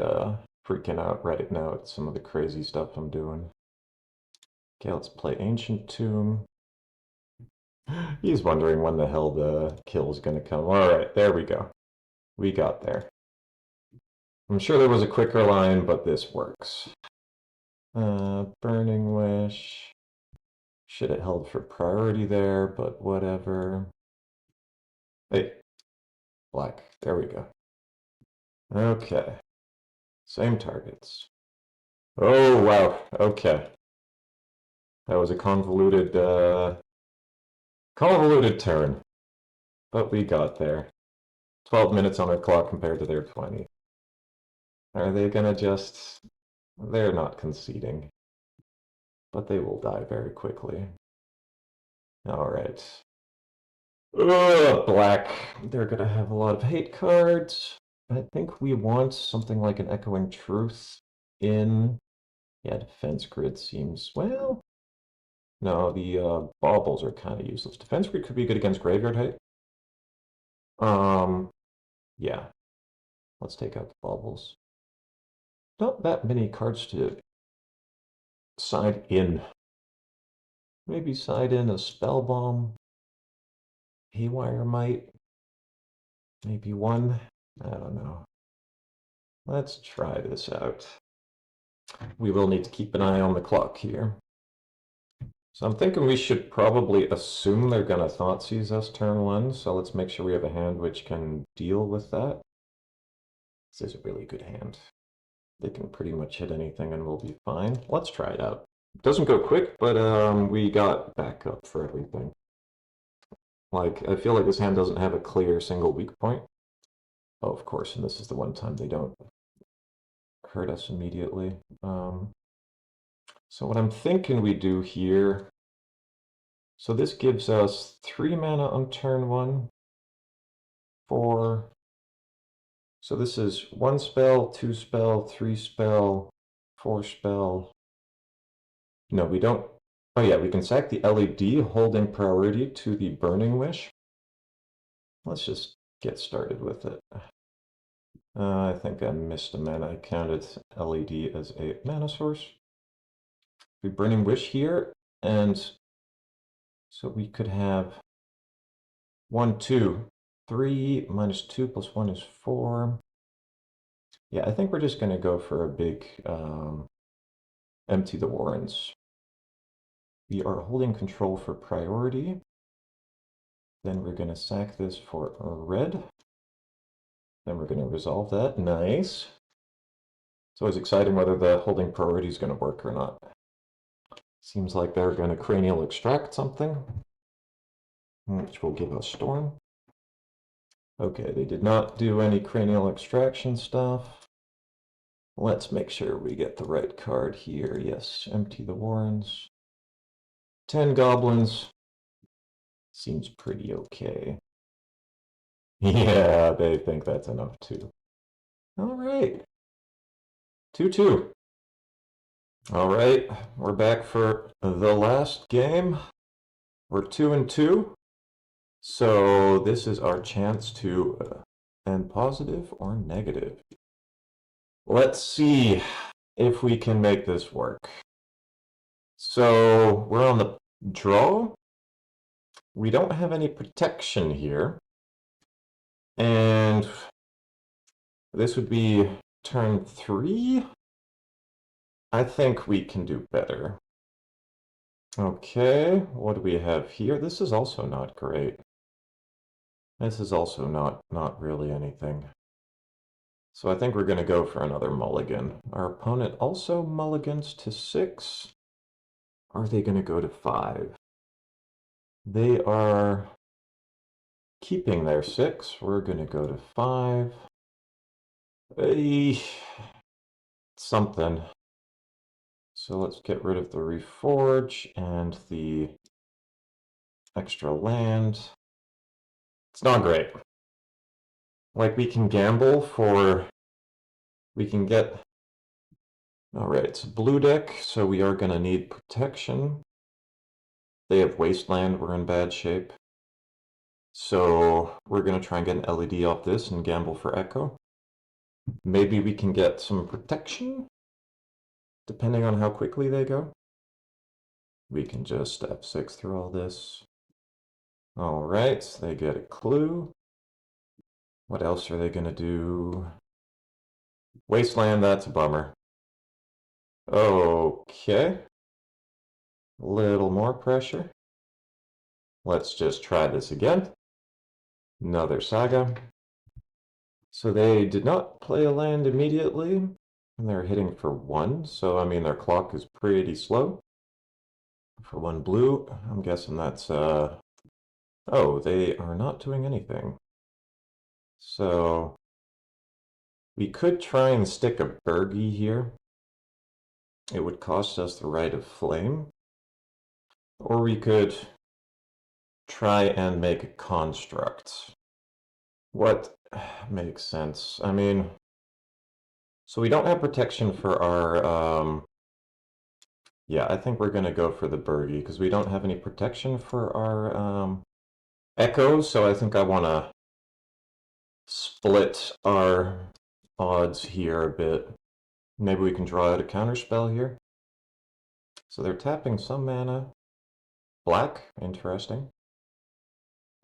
freaking out right now at some of the crazy stuff I'm doing. Okay, let's play Ancient Tomb. He's wondering when the hell the kill is going to come. All right, there we go. We got there. I'm sure there was a quicker line, but this works. Burning Wish. Should have held for priority there, but whatever. Hey, black. There we go. Okay. Same targets. Oh, wow. Okay. That was a convoluted turn. But we got there. 12 minutes on our clock compared to their 20. Are they gonna just... They're not conceding. But they will die very quickly. Alright. Ugh, black. They're gonna have a lot of hate cards. I think we want something like an Echoing Truth in... Yeah, Defense Grid seems... Well... No, the baubles are kind of useless. Defense Grid could be good against Graveyard Hate. Yeah. Let's take out the baubles. Not that many cards to side in. Maybe side in a Spell Bomb. Haywire Might. Maybe one. I don't know. Let's try this out. We will need to keep an eye on the clock here. So I'm thinking we should probably assume they're going to Thoughtseize us turn 1, so let's make sure we have a hand which can deal with that. This is a really good hand. They can pretty much hit anything and we'll be fine. Let's try it out. It doesn't go quick, but we got backup for everything. Like, I feel like this hand doesn't have a clear single weak point. Oh, of course, and this is the one time they don't hurt us immediately. So what I'm thinking we do here, so this gives us 3 mana on turn 1, 4. So this is 1 spell, 2 spell, 3 spell, 4 spell. No, we don't. Oh yeah, we can sack the LED, holding priority to the Burning Wish. Let's just get started with it. I think I missed a mana. I counted LED as a mana source. We Burning Wish here, and so we could have 1, 2, 3, minus 2 plus 1 is 4. Yeah, I think we're just going to go for a big empty the Warrens. We are holding control for priority. Then we're going to sack this for red. Then we're going to resolve that. Nice. It's always exciting whether the holding priority is going to work or not. Seems like they're going to cranial extract something. which will give us Storm. Okay, they did not do any cranial extraction stuff. Let's make sure we get the right card here. Yes, empty the Warrens. 10 goblins. Seems pretty okay. Yeah, they think that's enough too. All right. 2-2. All right, we're back for the last game. We're 2-2. So this is our chance to end positive or negative. Let's see if we can make this work. So we're on the draw. We don't have any protection here. And this would be turn 3. I think we can do better. Okay, what do we have here? This is also not great. This is also not really anything. So I think we're going to go for another mulligan. Our opponent also mulligans to 6. Are they going to go to 5? They are keeping their 6. We're going to go to 5. Something. So let's get rid of the Reforge and the extra land. It's not great. Like, we can gamble for... We can get... Alright, it's a blue deck, so we are going to need protection. They have Wasteland, we're in bad shape. So we're going to try and get an LED off this and gamble for Echo. Maybe we can get some protection, depending on how quickly they go. We can just F6 through all this. Alright, so they get a clue. What else are they going to do? Wasteland, that's a bummer. Okay. A little more pressure. Let's just try this again. Another Saga. So they did not play a land immediately, and they're hitting for 1, so I mean their clock is pretty slow. For 1 blue, I'm guessing that's, oh, they are not doing anything. So we could try and stick a Burgie here. It would cost us the right of flame. Or we could try and make a construct. What makes sense? I mean, so we don't have protection for our, yeah, I think we're going to go for the Burgie, because we don't have any protection for our Echoes, so I think I want to split our odds here a bit. Maybe we can draw out a counterspell here. So they're tapping some mana. Black, interesting.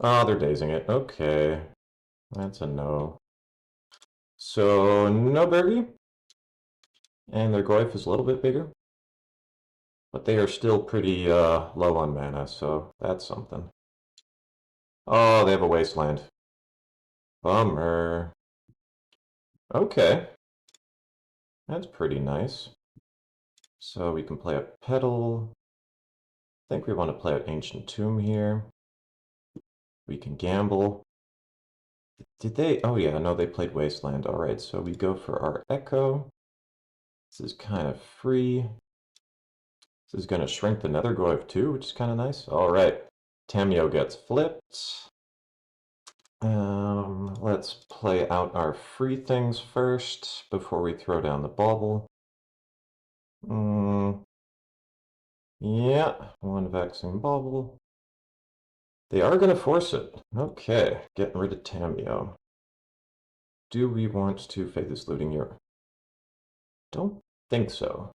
Oh, they're dazing it. Okay, that's a no. So no Burgie. And their Goyf is a little bit bigger. But they are still pretty low on mana, so that's something. Oh, they have a Wasteland. Bummer. Okay. That's pretty nice. So we can play a Petal. I think we want to play an Ancient Tomb here. We can gamble. Did they? Oh yeah, no, they played Wasteland. All right, so we go for our Echo. This is kind of free. This is going to shrink the Nether Goyf too, which is kind of nice. All right, Tamio gets flipped. Let's play out our free things first before we throw down the bauble. Yeah, 1 Vexing Bauble. They are going to force it. Okay, getting rid of Tamio. Do we want to fade this looting here? Don't think so.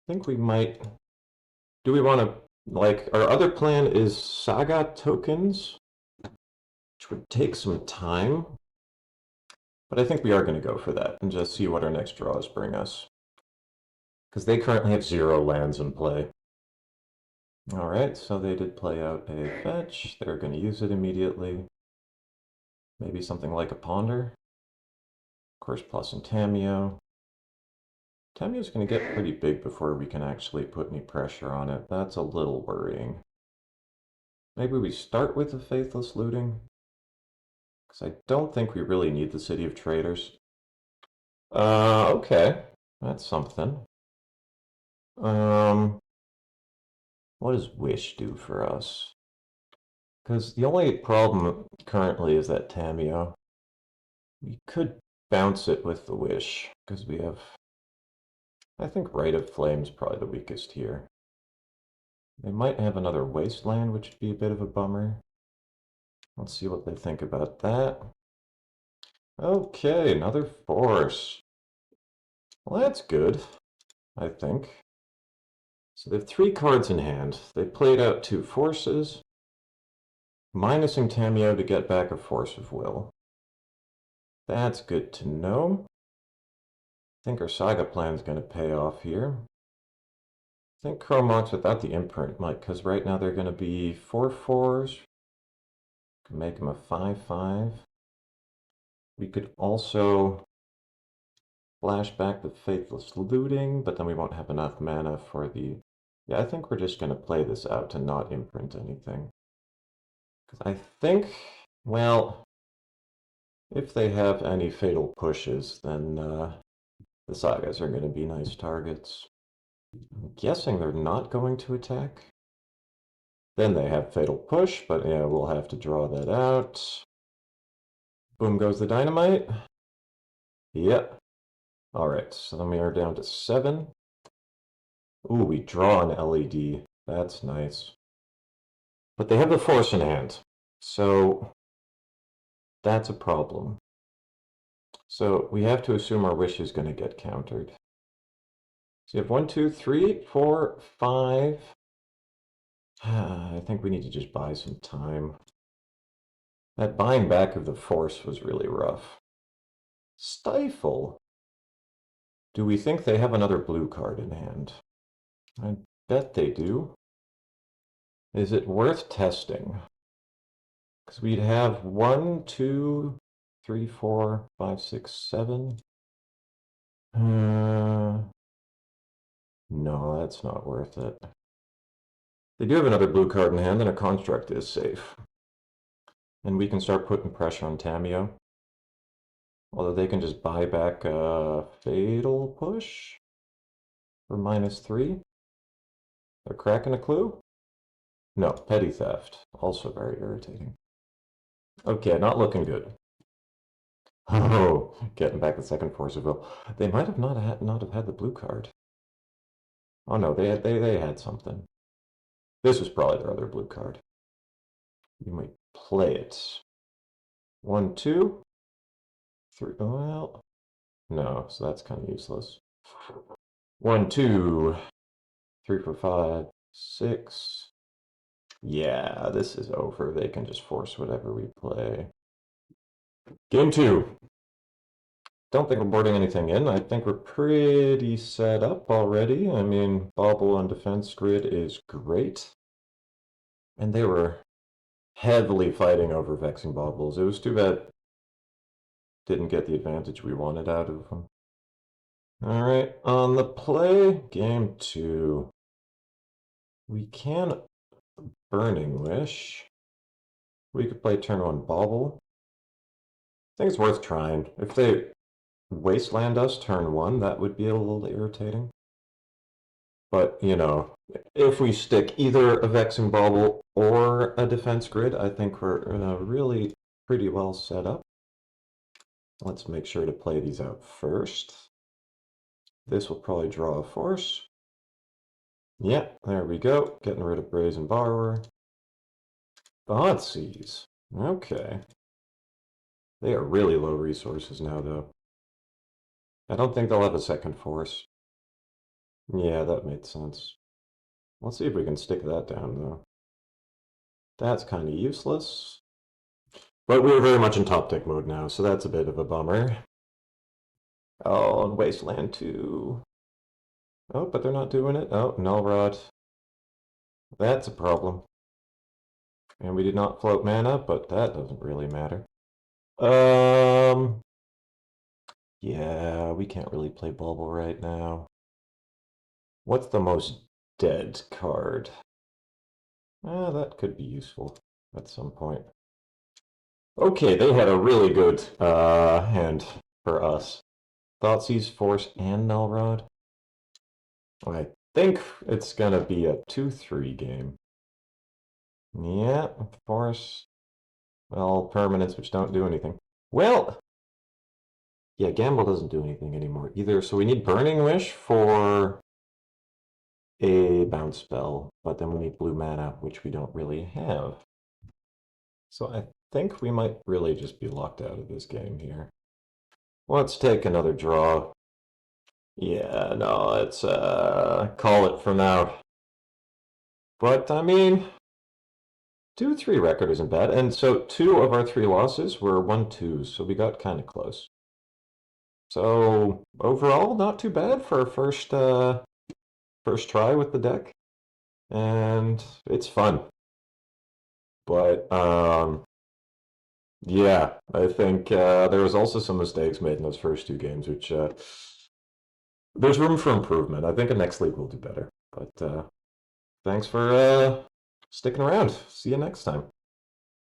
I think we might... Do we want to... Like, our other plan is Saga tokens, which would take some time. But I think we are going to go for that and just see what our next draws bring us. Because they currently have 0 lands in play. Alright, so they did play out a fetch. They're going to use it immediately. Maybe something like a Ponder. Of course, plus and Tamio. Tamio's going to get pretty big before we can actually put any pressure on it. That's a little worrying. Maybe we start with the Faithless Looting? Because I don't think we really need the City of Traders. Okay. That's something. Um, what does Wish do for us? Because the only problem currently is that Tameo. We could bounce it with the Wish, because we have... I think Rite of Flame's probably the weakest here. They might have another Wasteland, which would be a bit of a bummer. Let's see what they think about that. Okay, another Force. Well, that's good, I think. So they have 3 cards in hand. They played out 2 Forces, minusing Tameo to get back a Force of Will. That's good to know. I think our Saga plan's going to pay off here. I think Chromox without the imprint might, because right now they're going to be 4/4s. Can make them a 5/5. We could also flash back the Faithless Looting, but then we won't have enough mana for the... Yeah, I think we're just going to play this out to not imprint anything. Because I think, well, if they have any fatal pushes, then the Sagas are going to be nice targets. I'm guessing they're not going to attack. Then they have fatal push, but yeah, we'll have to draw that out. Boom goes the dynamite. Yep. All right, so then we are down to 7. Ooh, we draw an LED. That's nice. But they have the Force in hand, so that's a problem. So we have to assume our Wish is going to get countered. So you have 1, 2, 3, 4, 5. I think we need to just buy some time. That buying back of the Force was really rough. Stifle. Do we think they have another blue card in hand? I bet they do. Is it worth testing? Because we'd have 1, 2, 3, 4, 5, 6, 7. No, that's not worth it. They do have another blue card in hand, and a construct is safe. And we can start putting pressure on Tameo. Although they can just buy back a Fatal Push for -3. They're cracking a clue? No, Petty Theft. Also very irritating. Okay, not looking good. Oh, getting back the second Force of Will. They might have not have had the blue card. Oh no, they had something. This was probably their other blue card. You might play it. 1, 2, 3. Well, no, so that's kind of useless. 1, 2, 3, 4, 5, 6. Yeah, this is over. They can just force whatever we play. Game 2. Don't think we're boarding anything in. I think we're pretty set up already. I mean, Bobble on defense grid is great. And they were heavily fighting over Vexing Bobbles. It was too bad didn't get the advantage we wanted out of them. All right, on the play, game 2. We can Burning Wish. We could play turn 1 Bobble. I think it's worth trying. If they Wasteland us turn 1, that would be a little irritating. But, you know, if we stick either a Vexing Bobble or a defense grid, I think we're really pretty well set up. Let's make sure to play these out first. This will probably draw a Force. Yeah, there we go. Getting rid of Brazen Borrower. Thoughtseize. Okay. They are really low resources now, though. I don't think they'll have a second Force. Yeah, that made sense. Let's see if we can stick that down, though. That's kind of useless. But we're very much in top deck mode now, so that's a bit of a bummer. Oh, and Wasteland 2. Oh, but they're not doing it. Oh, Nullrod. That's a problem. And we did not float mana, but that doesn't really matter. Yeah, we can't really play Bubble right now. What's the most dead card? That could be useful at some point. Okay, they had a really good hand for us. Thoughtseize, Force, and Nullrod. I think it's gonna be a 2-3 game. Yeah, Force. Well, permanents which don't do anything. Well, yeah, Gamble doesn't do anything anymore either. So we need Burning Wish for a bounce spell, but then we need blue mana, which we don't really have. So I think we might really just be locked out of this game here. Let's take another draw. Yeah, no, let's call it for now. But I mean, 2-3 record isn't bad. And so 2 of our 3 losses were 1-2s, so we got kind of close. So overall, not too bad for our first try with the deck. And it's fun. But yeah, I think there was also some mistakes made in those first 2 games, which there's room for improvement. I think the next league will do better. But thanks for sticking around. See you next time.